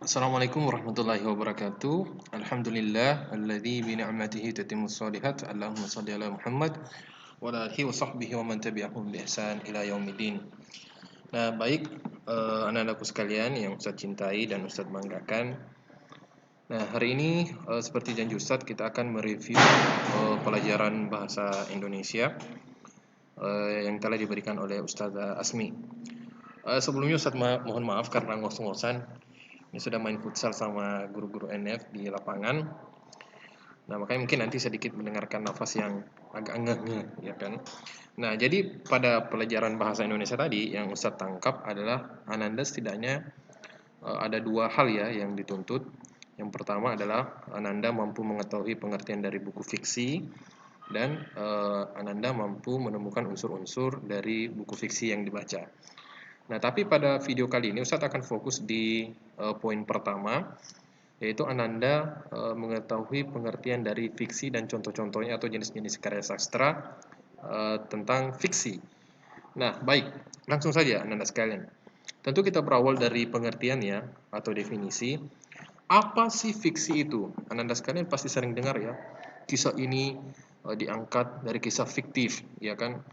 Assalamualaikum warahmatullahi wabarakatuh. Alhamdulillah alladzi bi ni'matihi tatimmus shalihat. Allahumma shalli ala Muhammad wa ala alihi wa sahbihi wa man tabi'ahum bi ihsan ila yaumiddin. Nah, baik anak-anakku sekalian yang Ustaz cintai dan Ustaz banggakan. Nah, hari ini seperti janji Ustaz kita akan mereview pelajaran bahasa Indonesia yang telah diberikan oleh Ustazah Asmi. Sebelumnya Ustaz mohon maaf karena ngos-ngosan. Ini sudah main futsal sama guru-guru NF di lapangan. Nah, makanya mungkin nanti sedikit mendengarkan nafas yang agak ngeh-ngeh, ya kan. Nah, jadi pada pelajaran bahasa Indonesia tadi yang Ustadz tangkap adalah Ananda setidaknya ada dua hal ya yang dituntut. Yang pertama adalah Ananda mampu mengetahui pengertian dari buku fiksi dan Ananda mampu menemukan unsur-unsur dari buku fiksi yang dibaca. Nah, tapi pada video kali ini Ustadz akan fokus di poin pertama, yaitu Ananda mengetahui pengertian dari fiksi dan contoh-contohnya atau jenis-jenis karya sastra tentang fiksi. Nah, baik, langsung saja Ananda sekalian. Tentu kita berawal dari pengertian ya, atau definisi. Apa sih fiksi itu? Ananda sekalian pasti sering dengar ya, kisah ini diangkat dari kisah fiktif, ya kan?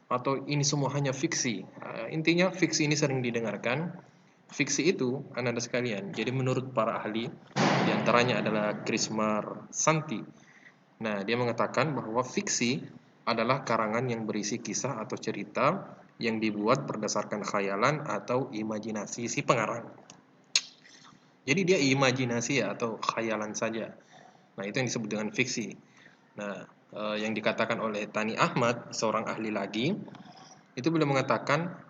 Atau ini semua hanya fiksi. Intinya fiksi ini sering didengarkan. Fiksi itu, Ananda sekalian, jadi menurut para ahli, diantaranya adalah Krismar Santi. Nah, dia mengatakan bahwa fiksi adalah karangan yang berisi kisah atau cerita yang dibuat berdasarkan khayalan atau imajinasi si pengarang. Jadi dia imajinasi ya, atau khayalan saja. Nah, itu yang disebut dengan fiksi. Nah, yang dikatakan oleh Tani Ahmad, seorang ahli lagi, itu beliau mengatakan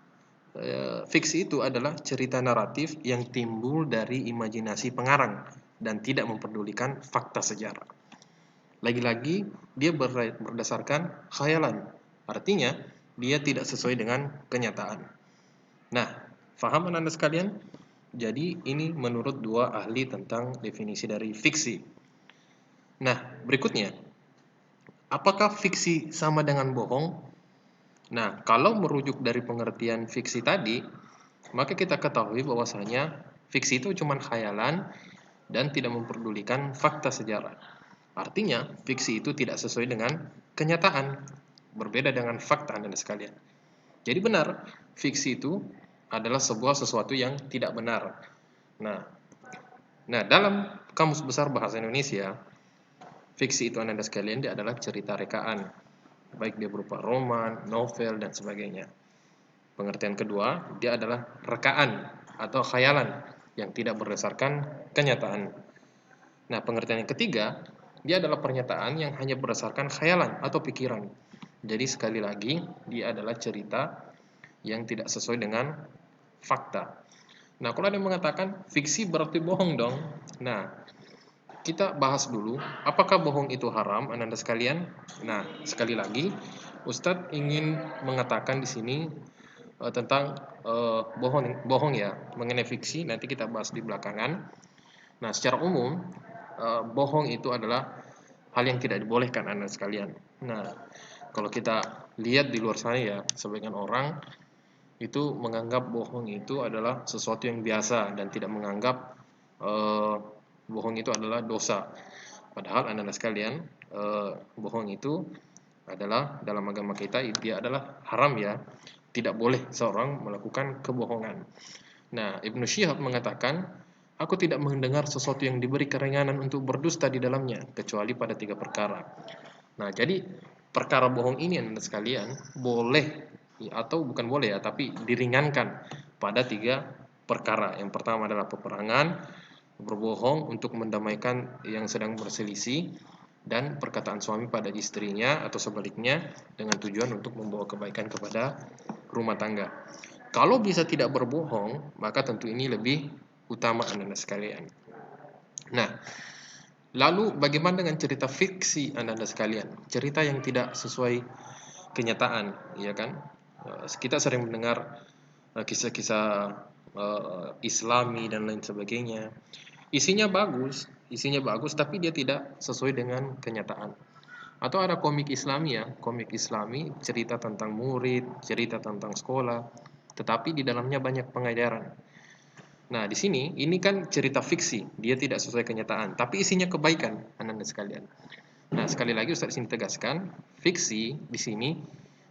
fiksi itu adalah cerita naratif yang timbul dari imajinasi pengarang dan tidak memperdulikan fakta sejarah. Lagi-lagi dia berdasarkan khayalan. Artinya dia tidak sesuai dengan kenyataan. Nah, faham Anda sekalian? Jadi ini menurut dua ahli tentang definisi dari fiksi. Nah, berikutnya, apakah fiksi sama dengan bohong? Nah, kalau merujuk dari pengertian fiksi tadi, maka kita ketahui bahwasanya fiksi itu cuma khayalan dan tidak memperdulikan fakta sejarah. Artinya, fiksi itu tidak sesuai dengan kenyataan, berbeda dengan fakta Anda sekalian. Jadi benar, fiksi itu adalah sebuah sesuatu yang tidak benar. Nah, dalam Kamus Besar Bahasa Indonesia, fiksi itu Anda sekalian dia adalah cerita rekaan, baik dia berupa roman, novel, dan sebagainya. Pengertian kedua, dia adalah rekaan atau khayalan yang tidak berdasarkan kenyataan. Nah, pengertian yang ketiga, dia adalah pernyataan yang hanya berdasarkan khayalan atau pikiran. Jadi sekali lagi, dia adalah cerita yang tidak sesuai dengan fakta. Nah, kalau ada yang mengatakan fiksi berarti bohong dong. Nah, kita bahas dulu, apakah bohong itu haram, Anda sekalian? Nah, sekali lagi, Ustadz ingin mengatakan di sini tentang bohong ya, mengenai fiksi. Nanti kita bahas di belakangan. Nah, secara umum, bohong itu adalah hal yang tidak dibolehkan, Anda sekalian. Nah, kalau kita lihat di luar sana ya, sebagian orang itu menganggap bohong itu adalah sesuatu yang biasa dan tidak menganggap bohong itu adalah dosa. Padahal anak-anak sekalian, bohong itu adalah dalam agama kita dia adalah haram ya. Tidak boleh seorang melakukan kebohongan. Nah, Ibnu Syihab mengatakan, aku tidak mendengar sesuatu yang diberi keringanan untuk berdusta di dalamnya kecuali pada 3 perkara. Nah, jadi perkara bohong ini anak sekalian boleh atau bukan boleh ya, tapi diringankan pada 3 perkara. Yang pertama adalah peperangan, berbohong untuk mendamaikan yang sedang berselisih, dan perkataan suami pada istrinya atau sebaliknya dengan tujuan untuk membawa kebaikan kepada rumah tangga. Kalau bisa tidak berbohong, maka tentu ini lebih utama anak-anak sekalian. Nah, lalu bagaimana dengan cerita fiksi anak-anak sekalian? Cerita yang tidak sesuai kenyataan, ya kan? Kita sering mendengar kisah-kisah Islami dan lain sebagainya. Isinya bagus, tapi dia tidak sesuai dengan kenyataan. Atau ada komik Islami ya, komik Islami cerita tentang murid, cerita tentang sekolah, tetapi di dalamnya banyak pengajaran. Nah, di sini ini kan cerita fiksi, dia tidak sesuai kenyataan, tapi isinya kebaikan, anak-anak sekalian. Nah, sekali lagi Ustaz di sini tegaskan, fiksi di sini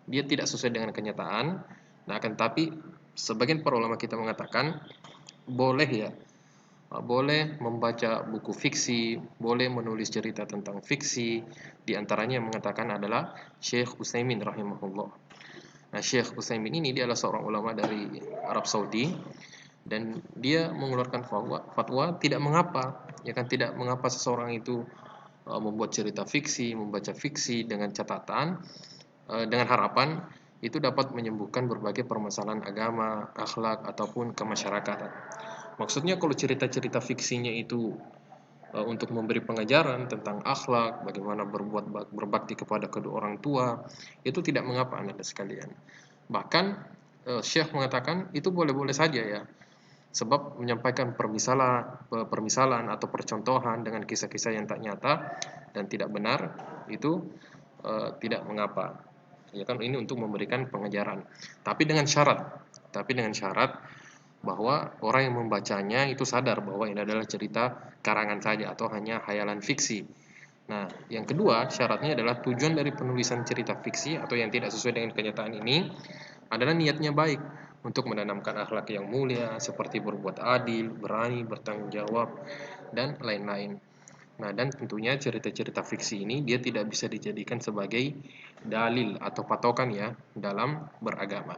dia tidak sesuai dengan kenyataan. Nah, akan tapi sebagian para ulama kita mengatakan boleh ya, boleh membaca buku fiksi, boleh menulis cerita tentang fiksi. Di antaranya yang mengatakan adalah Syekh Utsaimin rahimahullah. Nah, Syekh Utsaimin ini dia adalah seorang ulama dari Arab Saudi dan dia mengeluarkan fatwa tidak mengapa, ya kan, tidak mengapa seseorang itu membuat cerita fiksi, membaca fiksi dengan catatan, dengan harapan itu dapat menyembuhkan berbagai permasalahan agama, akhlak ataupun kemasyarakatan. Maksudnya kalau cerita-cerita fiksinya itu untuk memberi pengajaran tentang akhlak, bagaimana berbakti kepada kedua orang tua, itu tidak mengapa Anda sekalian. Bahkan Syekh mengatakan itu boleh-boleh saja ya. Sebab menyampaikan permisalan atau percontohan dengan kisah-kisah yang tak nyata dan tidak benar itu tidak mengapa. Ya kan, ini untuk memberikan pengajaran. Tapi dengan syarat bahwa orang yang membacanya itu sadar bahwa ini adalah cerita karangan saja atau hanya hayalan fiksi. Nah, yang kedua syaratnya adalah tujuan dari penulisan cerita fiksi atau yang tidak sesuai dengan kenyataan ini adalah niatnya baik untuk menanamkan akhlak yang mulia seperti berbuat adil, berani, bertanggung jawab, dan lain-lain. Nah, dan tentunya cerita-cerita fiksi ini dia tidak bisa dijadikan sebagai dalil atau patokan ya dalam beragama.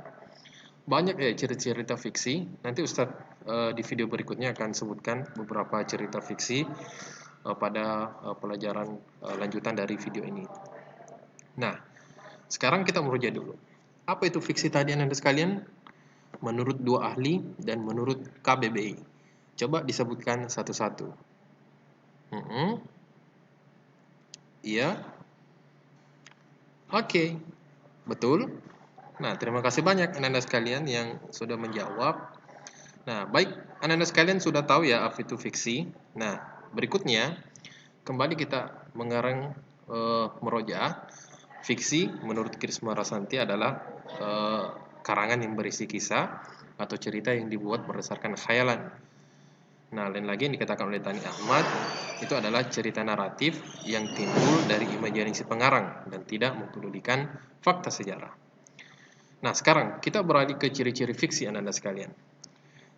Banyak ya cerita-cerita fiksi. Nanti Ustadz di video berikutnya akan sebutkan beberapa cerita fiksi pada pelajaran lanjutan dari video ini. Nah, sekarang kita merujuk dulu. Apa itu fiksi tadi Anda sekalian? Menurut dua ahli dan menurut KBBI. Coba disebutkan satu-satu. Iya. Oke. Betul. Nah, terima kasih banyak Anda sekalian yang sudah menjawab. Nah, baik, Anda sekalian sudah tahu ya apa itu fiksi. Nah, berikutnya kembali kita mengarang meroja. Fiksi menurut Krisma Rasanti adalah karangan yang berisi kisah atau cerita yang dibuat berdasarkan khayalan. Nah, lain lagi yang dikatakan oleh Tani Ahmad itu adalah cerita naratif yang timbul dari imajinasi pengarang dan tidak mempedulikan fakta sejarah. Nah, sekarang kita beralih ke ciri-ciri fiksi Anda sekalian.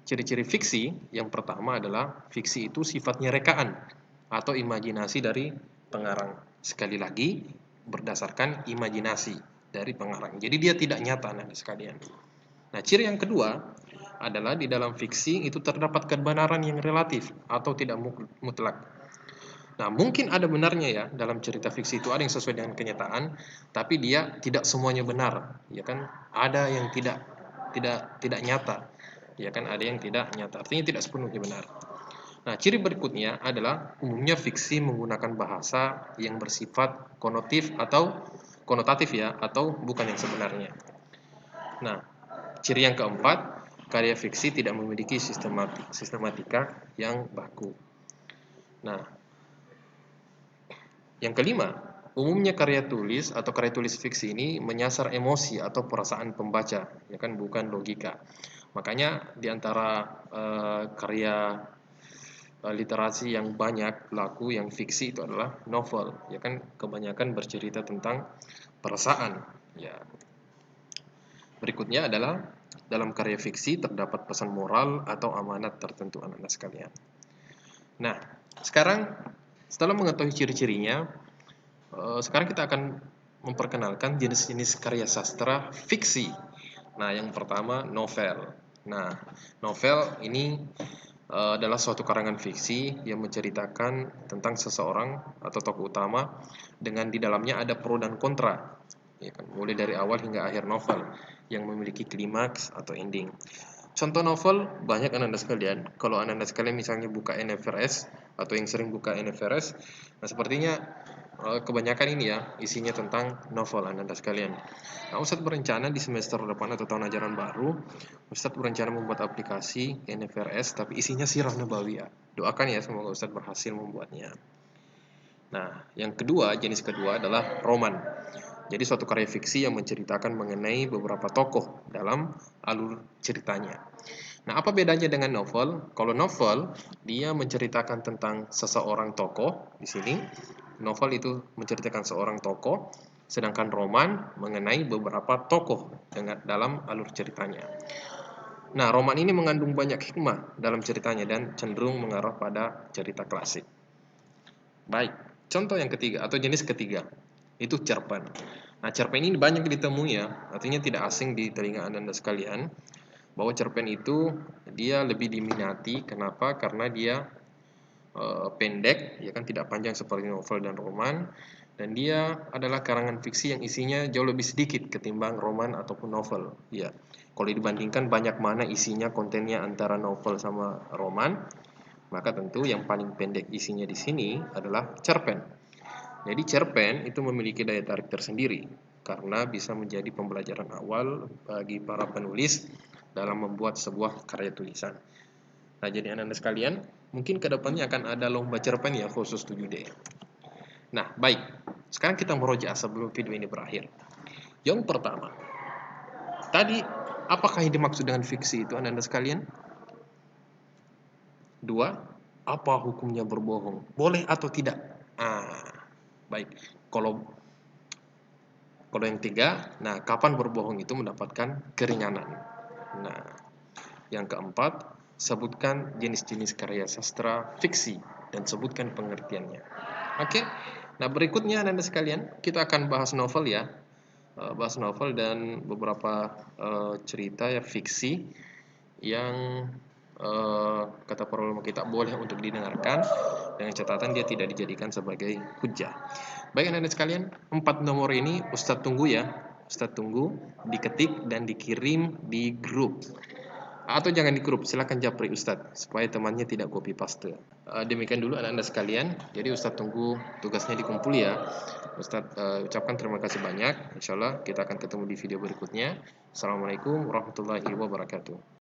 Ciri-ciri fiksi yang pertama adalah fiksi itu sifatnya rekaan atau imajinasi dari pengarang. Sekali lagi, berdasarkan imajinasi dari pengarang. Jadi dia tidak nyata Anda sekalian. Nah, ciri yang kedua adalah di dalam fiksi itu terdapat kebenaran yang relatif atau tidak mutlak. Nah, mungkin ada benarnya ya dalam cerita fiksi itu ada yang sesuai dengan kenyataan, tapi dia tidak semuanya benar, ya kan? Ada yang tidak nyata, ya kan? Ada yang tidak nyata, artinya tidak sepenuhnya benar. Nah, ciri berikutnya adalah umumnya fiksi menggunakan bahasa yang bersifat konotatif ya, atau bukan yang sebenarnya. Nah, ciri yang keempat, karya fiksi tidak memiliki sistematika yang baku. Nah, yang kelima, umumnya karya tulis atau karya tulis fiksi ini menyasar emosi atau perasaan pembaca, ya kan, bukan logika. Makanya di antara karya literasi yang banyak laku yang fiksi itu adalah novel, ya kan, kebanyakan bercerita tentang perasaan, ya. Berikutnya adalah dalam karya fiksi terdapat pesan moral atau amanat tertentu anak-anak sekalian. Nah, sekarang setelah mengetahui ciri-cirinya, sekarang kita akan memperkenalkan jenis-jenis karya sastra fiksi. Nah, yang pertama novel. Nah, novel ini adalah suatu karangan fiksi yang menceritakan tentang seseorang atau tokoh utama dengan di dalamnya ada pro dan kontra, ya kan, mulai dari awal hingga akhir novel yang memiliki klimaks atau ending. Contoh novel banyak anak-anak sekalian. Kalau anak-anak sekalian misalnya buka NFRS atau yang sering buka NFRS, nah sepertinya kebanyakan ini ya isinya tentang novel anak-anak sekalian. Nah, Ustadz berencana di semester depan atau tahun ajaran baru, Ustadz berencana membuat aplikasi NFRS tapi isinya sirah nabawiyah. Doakan ya semoga Ustadz berhasil membuatnya. Nah, yang kedua, jenis kedua adalah roman. Jadi suatu karya fiksi yang menceritakan mengenai beberapa tokoh dalam alur ceritanya. Nah, apa bedanya dengan novel? Kalau novel, dia menceritakan tentang seseorang tokoh di sini. Novel itu menceritakan seorang tokoh, sedangkan roman mengenai beberapa tokoh dengan dalam alur ceritanya. Nah, roman ini mengandung banyak hikmah dalam ceritanya dan cenderung mengarah pada cerita klasik. Baik, contoh yang ketiga atau jenis ketiga itu cerpen. Nah, cerpen ini banyak ditemui ya, artinya tidak asing di telinga Anda sekalian bahwa cerpen itu dia lebih diminati. Kenapa? Karena dia pendek, ya kan, tidak panjang seperti novel dan roman, dan dia adalah karangan fiksi yang isinya jauh lebih sedikit ketimbang roman ataupun novel. Ya, kalau dibandingkan banyak mana isinya kontennya antara novel sama roman, maka tentu yang paling pendek isinya di sini adalah cerpen. Jadi cerpen itu memiliki daya tarik tersendiri karena bisa menjadi pembelajaran awal bagi para penulis dalam membuat sebuah karya tulisan. Nah, jadi anak-anak sekalian, mungkin kedepannya akan ada lomba cerpen ya khusus 7D. Nah, baik. Sekarang kita merojaah sebelum video ini berakhir. Yang pertama, tadi apakah yang dimaksud dengan fiksi itu anak-anak sekalian? Dua, apa hukumnya berbohong? Boleh atau tidak? Baik. Kalau yang tiga, nah kapan berbohong itu mendapatkan keringanan. Nah, yang keempat, sebutkan jenis-jenis karya sastra fiksi dan sebutkan pengertiannya. Oke. Nah, berikutnya anak-anak sekalian, kita akan bahas novel ya. Bahas novel dan beberapa cerita ya fiksi yang kata para ulama kita boleh untuk didengarkan dengan catatan dia tidak dijadikan sebagai hujah. Baik anak-anak sekalian, 4 nomor ini Ustadz tunggu ya. Ustadz tunggu diketik dan dikirim di grup. Atau jangan di grup, silahkan japri Ustadz supaya temannya tidak copy paste. Demikian dulu anak-anak sekalian. Jadi Ustadz tunggu tugasnya dikumpul ya. Ustadz ucapkan terima kasih banyak. Insya Allah kita akan ketemu di video berikutnya. Assalamualaikum warahmatullahi wabarakatuh.